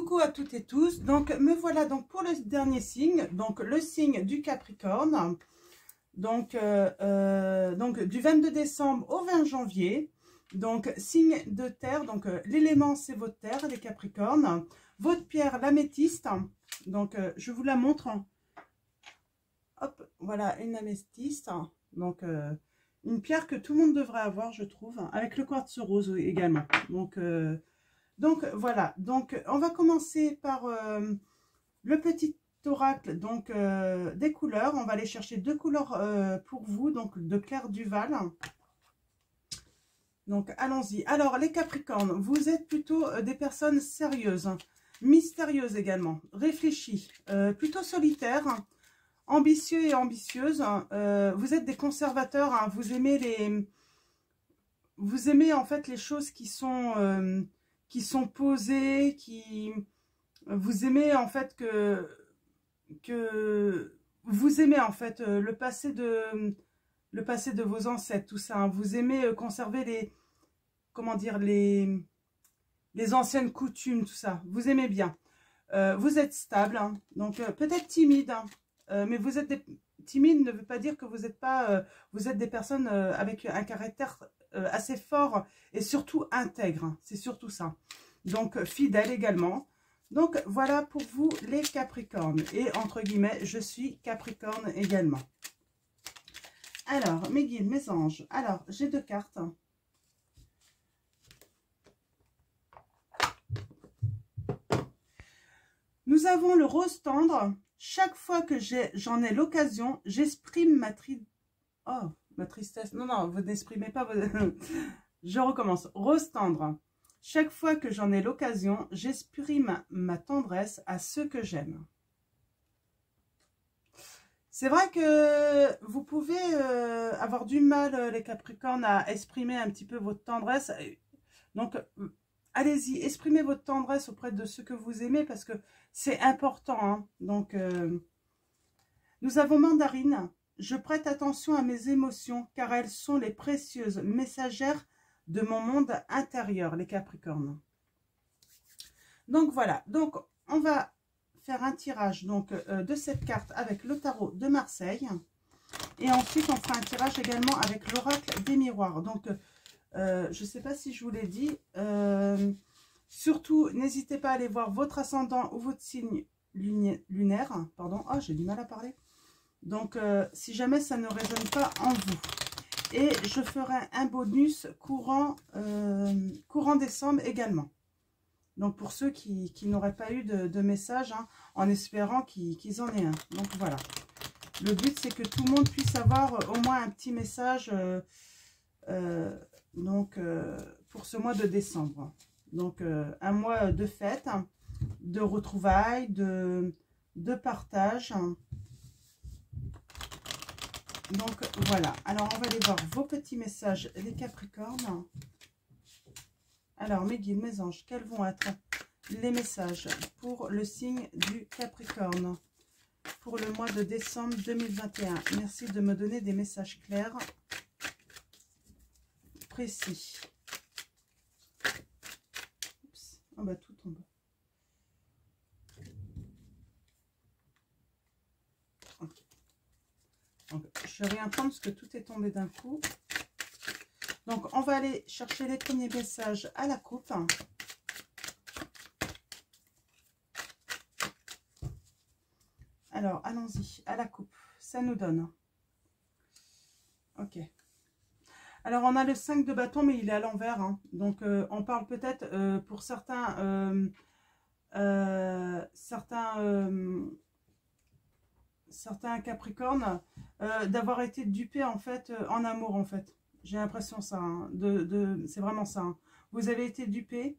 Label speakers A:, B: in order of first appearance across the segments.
A: Coucou à toutes et tous, donc me voilà donc pour le dernier signe, donc le signe du Capricorne, donc du 22 décembre au 20 janvier, donc signe de terre, donc l'élément c'est votre terre les Capricornes, votre pierre l'améthyste, donc je vous la montre, hop, voilà une améthyste, donc une pierre que tout le monde devrait avoir je trouve, avec le quartz rose également, donc voilà, donc on va commencer par le petit oracle donc des couleurs. On va aller chercher deux couleurs pour vous, donc de Claire Duval. Donc allons-y. Alors les Capricornes, vous êtes plutôt des personnes sérieuses, mystérieuses également, réfléchies, plutôt solitaires, ambitieux et ambitieuses. Vous êtes des conservateurs, hein, vous aimez en fait les choses qui sont posées, vous aimez en fait vous aimez en fait le passé de vos ancêtres, tout ça, hein. Vous aimez conserver les anciennes coutumes, tout ça. Vous aimez bien. Vous êtes stable, hein. Donc peut-être timide, hein. Mais vous êtes timide ne veut pas dire que vous n'êtes pas. Vous êtes des personnes avec un caractère assez fort et surtout intègre, hein. C'est surtout ça. Donc fidèle également. Donc voilà pour vous les Capricornes. Et entre guillemets, je suis Capricorne également. Alors, mes guides, mes anges. Alors, j'ai deux cartes. Nous avons le rose tendre. Chaque fois que j'en ai l'occasion, j'exprime ma tristesse. Non, non, vous n'exprimez pas. Je recommence. Rose tendre. Chaque fois que j'en ai l'occasion, j'exprime ma tendresse à ceux que j'aime. C'est vrai que vous pouvez avoir du mal, les Capricornes, à exprimer un petit peu votre tendresse. Donc, allez-y, exprimez votre tendresse auprès de ceux que vous aimez parce que c'est important, hein. Donc, nous avons Mandarine. Je prête attention à mes émotions car elles sont les précieuses messagères de mon monde intérieur, les Capricornes. Donc voilà, donc on va faire un tirage donc de cette carte avec le tarot de Marseille. Et ensuite on fera un tirage également avec l'oracle des miroirs. Donc je ne sais pas si je vous l'ai dit, surtout n'hésitez pas à aller voir votre ascendant ou votre signe lunaire. Pardon, oh j'ai du mal à parler. Donc si jamais ça ne résonne pas en vous. Et je ferai un bonus courant décembre également. Donc pour ceux qui n'auraient pas eu de message, hein, en espérant qu'ils en aient un. Donc voilà. Le but c'est que tout le monde puisse avoir au moins un petit message pour ce mois de décembre. Donc un mois de fête, hein, de retrouvailles, de partage. Donc voilà, alors on va aller voir vos petits messages, les Capricornes. Alors mes guides, mes anges, quels vont être les messages pour le signe du Capricorne pour le mois de décembre 2021? Merci de me donner des messages clairs, précis. Oups, oh bah tout tombe. Donc, je vais rien prendre parce que tout est tombé d'un coup. Donc, on va aller chercher les premiers messages à la coupe. Alors, allons-y, à la coupe. Ça nous donne. Ok. Alors, on a le 5 de bâton, mais il est à l'envers, hein. Donc, on parle peut-être pour certains Capricornes d'avoir été dupés en fait en amour en fait. J'ai l'impression ça, hein, c'est vraiment ça, hein. Vous avez été dupés,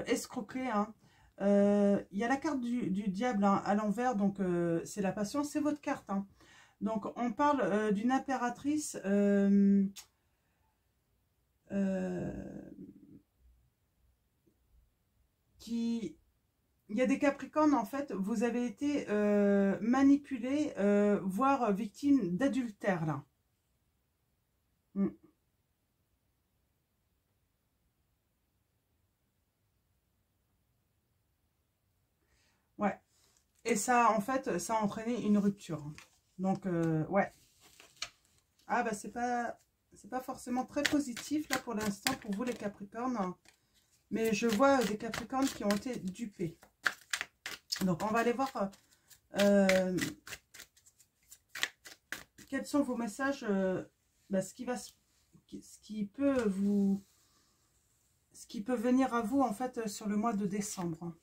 A: escroqués, hein. Il y a la carte du diable, hein, à l'envers, donc c'est la passion, c'est votre carte, hein. Donc on parle d'une impératrice qui... Il y a des Capricornes, en fait, vous avez été manipulés, voire victime d'adultère, là. Et ça, en fait, ça a entraîné une rupture. Donc, ouais. Ah, bah, c'est pas forcément très positif, là, pour l'instant, pour vous, les Capricornes. Mais je vois des Capricornes qui ont été dupés. Donc, on va aller voir quels sont vos messages, bah, ce qui peut venir à vous, en fait, sur le mois de décembre.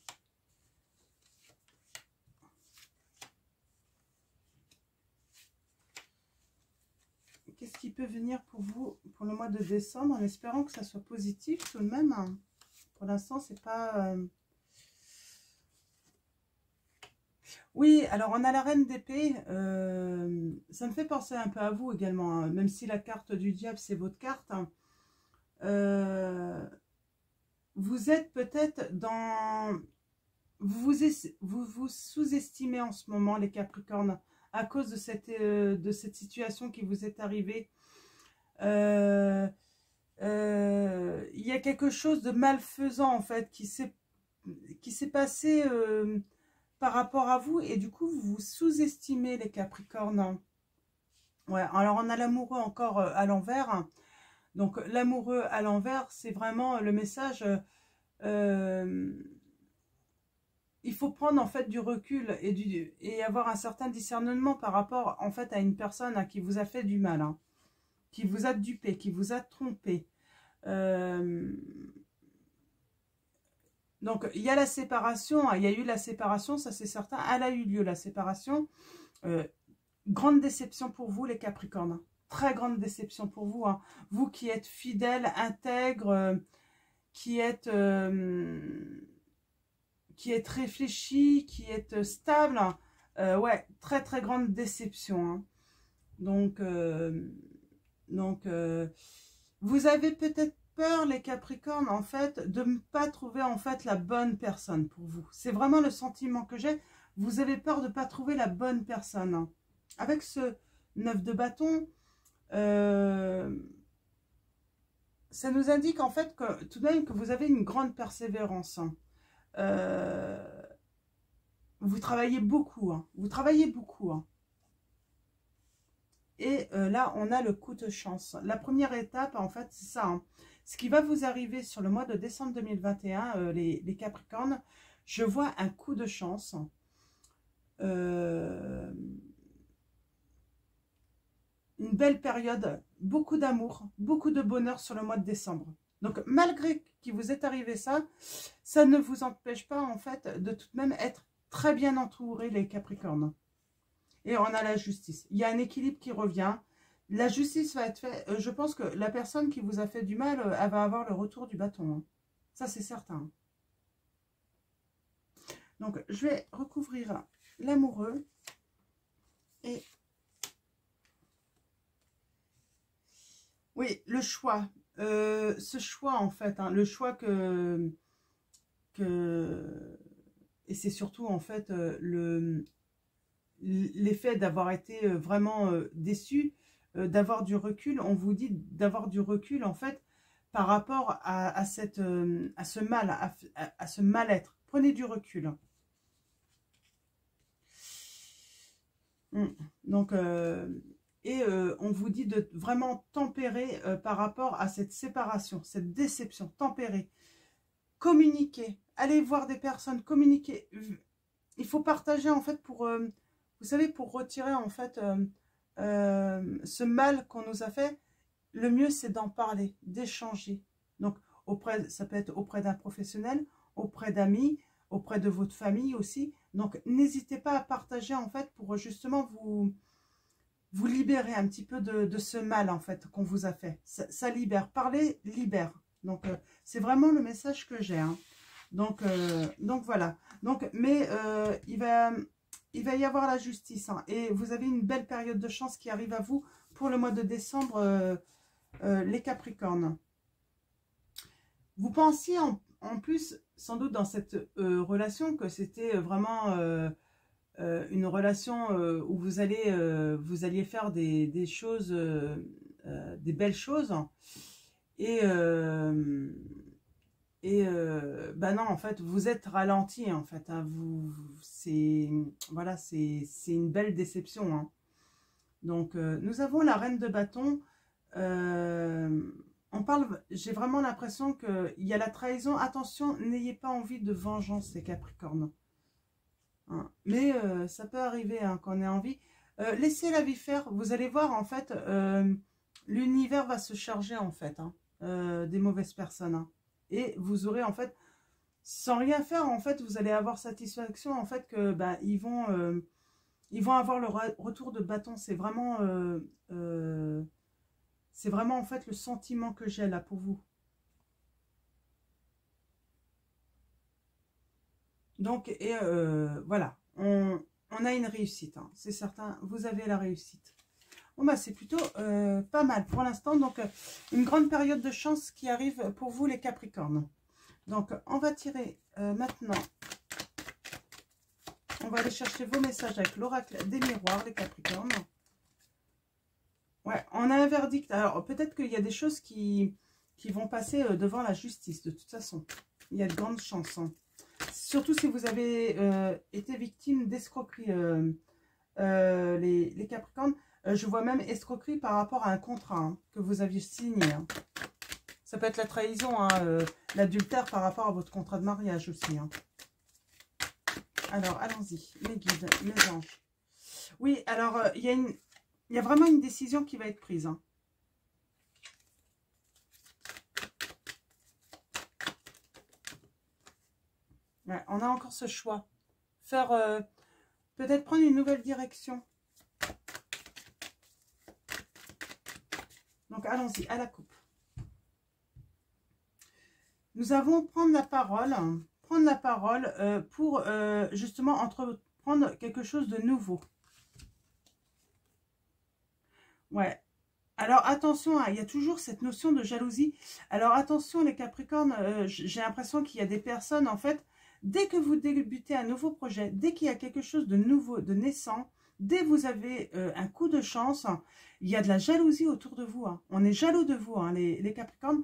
A: Qu'est-ce qui peut venir pour vous pour le mois de décembre, en espérant que ça soit positif tout de même. Pour l'instant, c'est pas... Oui, alors on a la reine d'épée. Ça me fait penser un peu à vous également, hein, même si la carte du diable, c'est votre carte. Hein. Vous êtes peut-être dans... Vous sous-estimez en ce moment, les Capricornes, à cause de cette situation qui vous est arrivée. Il y a quelque chose de malfaisant, en fait, qui s'est passé par rapport à vous. Et du coup, vous sous-estimez, les Capricornes. Ouais, alors on a l'amoureux encore à l'envers. Donc, l'amoureux à l'envers, c'est vraiment le message... il faut prendre en fait du recul et avoir un certain discernement par rapport en fait à une personne qui vous a fait du mal, hein, qui vous a dupé, qui vous a trompé. Donc il y a la séparation, hein, il y a eu la séparation, ça c'est certain, elle a eu lieu la séparation. Grande déception pour vous, les Capricornes, hein, très grande déception pour vous, hein. Vous qui êtes fidèles, intègres, qui êtes réfléchi, qui est stable. Ouais, très très grande déception. Hein. Donc, vous avez peut-être peur, les Capricornes, en fait, de ne pas trouver en fait la bonne personne pour vous. C'est vraiment le sentiment que j'ai. Vous avez peur de ne pas trouver la bonne personne. Hein. Avec ce 9 de bâton, ça nous indique en fait que tout de même que vous avez une grande persévérance. Hein. Vous travaillez beaucoup, hein. Vous travaillez beaucoup. Hein. Et là, on a le coup de chance. La première étape, en fait, c'est ça. Hein. Ce qui va vous arriver sur le mois de décembre 2021, les Capricornes, je vois un coup de chance. Une belle période, beaucoup d'amour, beaucoup de bonheur sur le mois de décembre. Donc, malgré qu'il vous est arrivé ça, ça ne vous empêche pas, en fait, de tout de même être très bien entouré, les Capricornes. Et on a la justice. Il y a un équilibre qui revient. La justice va être faite. Je pense que la personne qui vous a fait du mal, elle va avoir le retour du bâton. Hein. Ça, c'est certain. Donc, je vais recouvrir l'amoureux. Et... oui, le choix. Ce choix, en fait. Hein, le choix que... Et c'est surtout, en fait, l'effet d'avoir été vraiment déçu, d'avoir du recul. On vous dit d'avoir du recul, en fait, par rapport à ce mal, à ce mal-être. Prenez du recul. Donc, on vous dit de vraiment tempérer par rapport à cette séparation, cette déception. Tempérer. Communiquer. Allez voir des personnes. Communiquer. Il faut partager, en fait, pour... vous savez, pour retirer, en fait, ce mal qu'on nous a fait, le mieux, c'est d'en parler, d'échanger. Donc, ça peut être auprès d'un professionnel, auprès d'amis, auprès de votre famille aussi. Donc, n'hésitez pas à partager, en fait, pour justement vous libérer un petit peu de ce mal, en fait, qu'on vous a fait. Ça libère. Parler libère. Donc, c'est vraiment le message que j'ai. Hein. Donc, voilà. Donc, mais il va y avoir la justice. Hein, et vous avez une belle période de chance qui arrive à vous pour le mois de décembre, les Capricornes. Vous pensiez en plus, sans doute dans cette relation, que c'était vraiment une relation où vous alliez faire des choses, des belles choses. Et Et bah non, en fait, vous êtes ralenti, en fait. Hein, c'est voilà, c'est une belle déception. Hein. Donc, nous avons la reine de bâton. On parle, j'ai vraiment l'impression qu'il y a la trahison. Attention, n'ayez pas envie de vengeance, les Capricornes. Hein. Mais ça peut arriver hein, qu'on ait envie. Laissez la vie faire. Vous allez voir, en fait, l'univers va se charger, en fait, hein, des mauvaises personnes. Hein. Et vous aurez, en fait, sans rien faire, en fait, vous allez avoir satisfaction, en fait, que bah, ils vont avoir le retour de bâton. C'est vraiment, en fait, le sentiment que j'ai là pour vous. Donc, et voilà, on a une réussite, hein, c'est certain, vous avez la réussite. Bon, bah, c'est plutôt pas mal pour l'instant. Donc, une grande période de chance qui arrive pour vous, les Capricornes. Donc, on va tirer maintenant. On va aller chercher vos messages avec l'oracle des miroirs, les Capricornes. Ouais, on a un verdict. Alors, peut-être qu'il y a des choses qui vont passer devant la justice, de toute façon. Il y a de grandes chances. Hein. Surtout si vous avez été victime d'escroquerie, les Capricornes. Je vois même escroquerie par rapport à un contrat hein, que vous aviez signé. Hein. Ça peut être la trahison, hein, l'adultère par rapport à votre contrat de mariage aussi. Hein. Alors, allons-y, mes guides, mes anges. Oui, alors, il y a vraiment une décision qui va être prise. Hein. Ouais, on a encore ce choix. Faire, peut-être prendre une nouvelle direction. Donc, allons-y, à la coupe. Nous avons prendre la parole pour justement entreprendre quelque chose de nouveau. Ouais. Alors, attention, hein, il y a toujours cette notion de jalousie. Alors, attention, les Capricornes, j'ai l'impression qu'il y a des personnes, en fait, dès que vous débutez un nouveau projet, dès qu'il y a quelque chose de nouveau, de naissant, dès que vous avez un coup de chance, il y a de la jalousie autour de vous. Hein. On est jaloux de vous, hein, les Capricornes.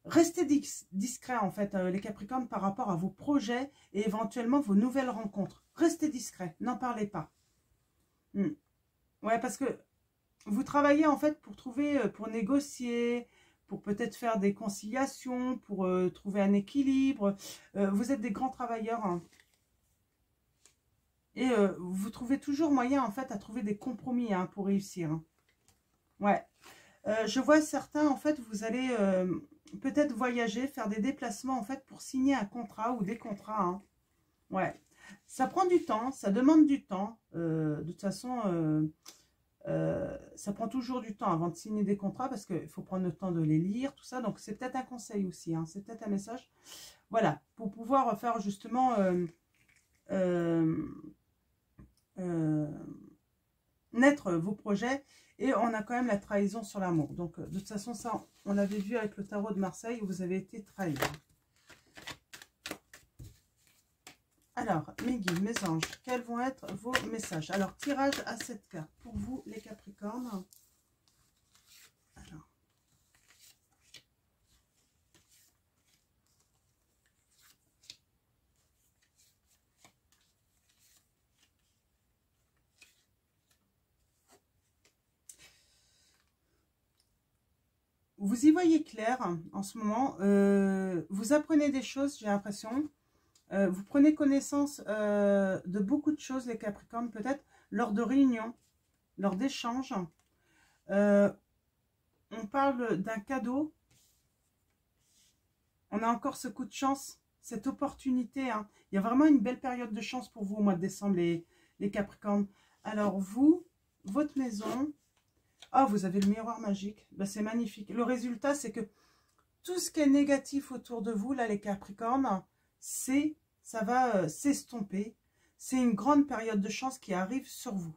A: Restez discret, en fait, les Capricornes, par rapport à vos projets et éventuellement vos nouvelles rencontres. Restez discret, n'en parlez pas. Ouais, parce que vous travaillez, en fait, pour trouver, pour négocier, pour peut-être faire des conciliations, pour trouver un équilibre. Vous êtes des grands travailleurs. Hein. Et vous trouvez toujours moyen, en fait, à trouver des compromis hein, pour réussir. Hein. Ouais. Je vois certains, en fait, vous allez peut-être voyager, faire des déplacements, en fait, pour signer un contrat ou des contrats. Hein. Ouais. Ça prend du temps, ça demande du temps. De toute façon, ça prend toujours du temps avant de signer des contrats parce qu'il faut prendre le temps de les lire, tout ça. Donc, c'est peut-être un conseil aussi, hein, c'est peut-être un message. Voilà, pour pouvoir faire justement naître vos projets. Et on a quand même la trahison sur l'amour. Donc, de toute façon, ça, on l'avait vu avec le tarot de Marseille où vous avez été trahi. Alors, mes guides, mes anges, quels vont être vos messages? Alors, tirage à 7 cartes pour vous, les Capricornes. Alors. Vous y voyez clair en ce moment. Vous apprenez des choses, j'ai l'impression. Vous prenez connaissance de beaucoup de choses, les Capricornes, peut-être lors de réunions, lors d'échanges. On parle d'un cadeau. On a encore ce coup de chance, cette opportunité. Hein. Il y a vraiment une belle période de chance pour vous au mois de décembre, les Capricornes. Alors, vous, votre maison... Ah, vous avez le miroir magique. Ben, c'est magnifique. Le résultat, c'est que tout ce qui est négatif autour de vous, là, les Capricornes, ça va s'estomper. C'est une grande période de chance qui arrive sur vous.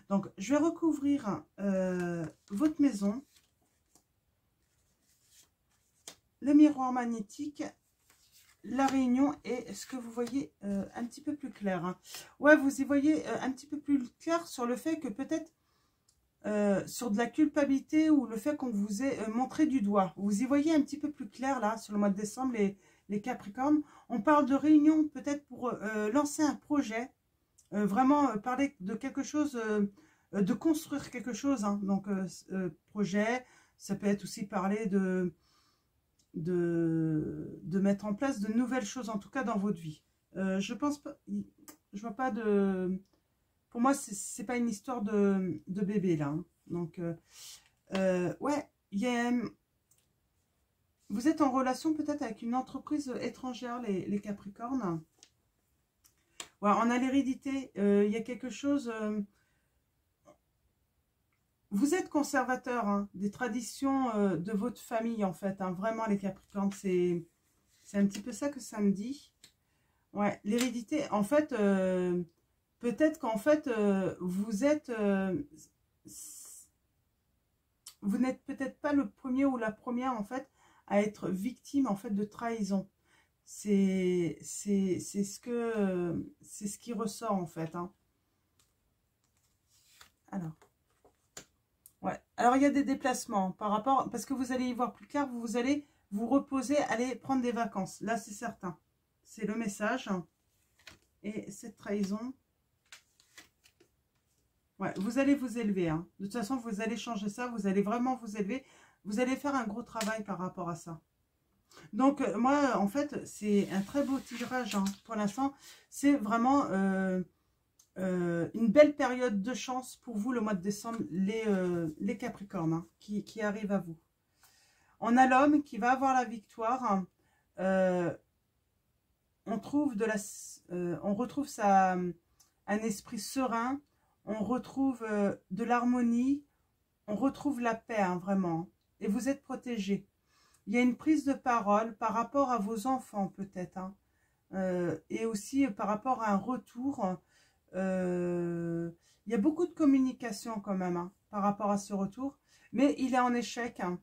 A: Donc, je vais recouvrir votre maison. Le miroir magnétique, la réunion et ce que vous voyez un petit peu plus clair. Hein. Ouais, vous y voyez un petit peu plus clair sur le fait que peut-être sur de la culpabilité ou le fait qu'on vous ait montré du doigt. Vous y voyez un petit peu plus clair là sur le mois de décembre, les Capricornes. On parle de réunion peut-être pour lancer un projet, vraiment parler de quelque chose, de construire quelque chose. Hein. Donc, projet, ça peut être aussi parler de mettre en place de nouvelles choses, en tout cas dans votre vie. Je pense pas, je vois pas de... Pour moi, c'est pas une histoire de bébé, là. Hein. Donc, ouais, il y a... Vous êtes en relation peut-être avec une entreprise étrangère, les Capricornes. Ouais, on a l'hérédité. Il y a quelque chose... vous êtes conservateur hein, des traditions de votre famille, en fait. Hein, vraiment, les Capricornes, c'est un petit peu ça que ça me dit. Ouais, l'hérédité, en fait... peut-être qu'en fait, vous êtes... vous n'êtes peut-être pas le premier ou la première, en fait, à être victime, en fait, de trahison. C'est ce qui ressort, en fait. Hein. Alors, ouais. Alors, il y a des déplacements par rapport... Parce que vous allez y voir plus clair, vous allez vous reposer, aller prendre des vacances. Là, c'est certain. C'est le message. Et cette trahison... Ouais, vous allez vous élever. Hein. De toute façon, vous allez changer ça. Vous allez vraiment vous élever. Vous allez faire un gros travail par rapport à ça. Donc, moi, en fait, c'est un très beau tirage. Hein. Pour l'instant, c'est vraiment une belle période de chance pour vous, le mois de décembre, les Capricornes, hein, qui arrivent à vous. On a l'homme qui va avoir la victoire. On retrouve un esprit serein. On retrouve de l'harmonie, on retrouve la paix, hein, vraiment. Et vous êtes protégé. Il y a une prise de parole par rapport à vos enfants, peut-être. Hein, et aussi par rapport à un retour. Il y a beaucoup de communication quand même, hein, par rapport à ce retour. Mais il est en échec. Hein,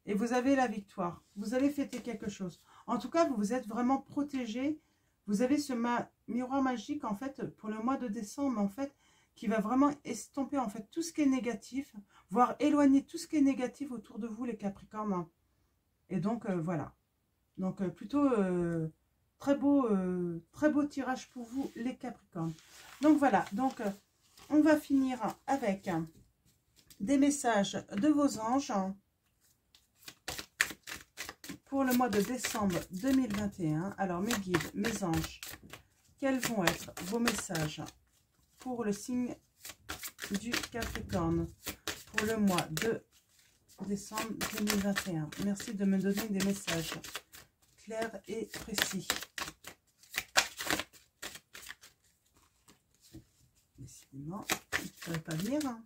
A: et vous avez la victoire. Vous allez fêter quelque chose. En tout cas, vous êtes vraiment protégé. Vous avez ce miroir magique, en fait, pour le mois de décembre, en fait, qui va vraiment estomper, en fait, tout ce qui est négatif, voire éloigner tout ce qui est négatif autour de vous, les Capricornes. Et donc, voilà. Donc, plutôt très beau tirage pour vous, les Capricornes. Donc, voilà. Donc, on va finir avec des messages de vos anges pour le mois de décembre 2021. Alors, mes guides, mes anges, quels vont être vos messages pour le signe du Capricorne pour le mois de décembre 2021? Merci de me donner des messages clairs et précis. Décidément, il ne pourrait pas venir. Hein.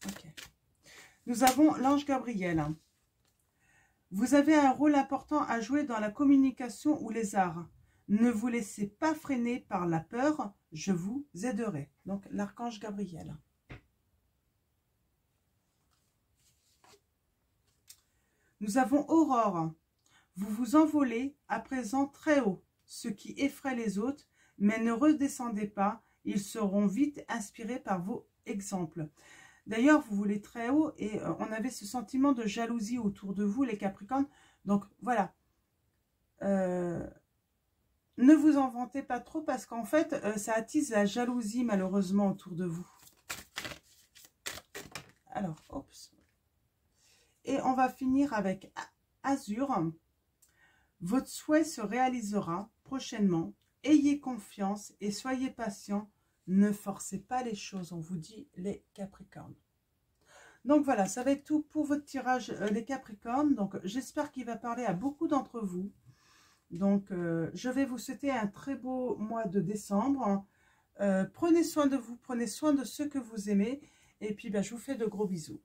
A: Ok. Nous avons l'ange Gabriel. Vous avez un rôle important à jouer dans la communication ou les arts. Ne vous laissez pas freiner par la peur, je vous aiderai. Donc, l'archange Gabriel. Nous avons Aurore. Vous vous envolez à présent très haut, ce qui effraie les autres, mais ne redescendez pas, ils seront vite inspirés par vos exemples. D'ailleurs, vous voulez très haut et on avait ce sentiment de jalousie autour de vous, les Capricornes. Donc, voilà. Ne vous en vantez pas trop parce qu'en fait, ça attise la jalousie malheureusement autour de vous. Alors, oups. Et on va finir avec Azur. Votre souhait se réalisera prochainement. Ayez confiance et soyez patient. Ne forcez pas les choses, on vous dit les Capricornes. Donc voilà, ça va être tout pour votre tirage les Capricornes. Donc j'espère qu'il va parler à beaucoup d'entre vous. Donc je vais vous souhaiter un très beau mois de décembre. Prenez soin de vous, prenez soin de ceux que vous aimez. Et puis je vous fais de gros bisous.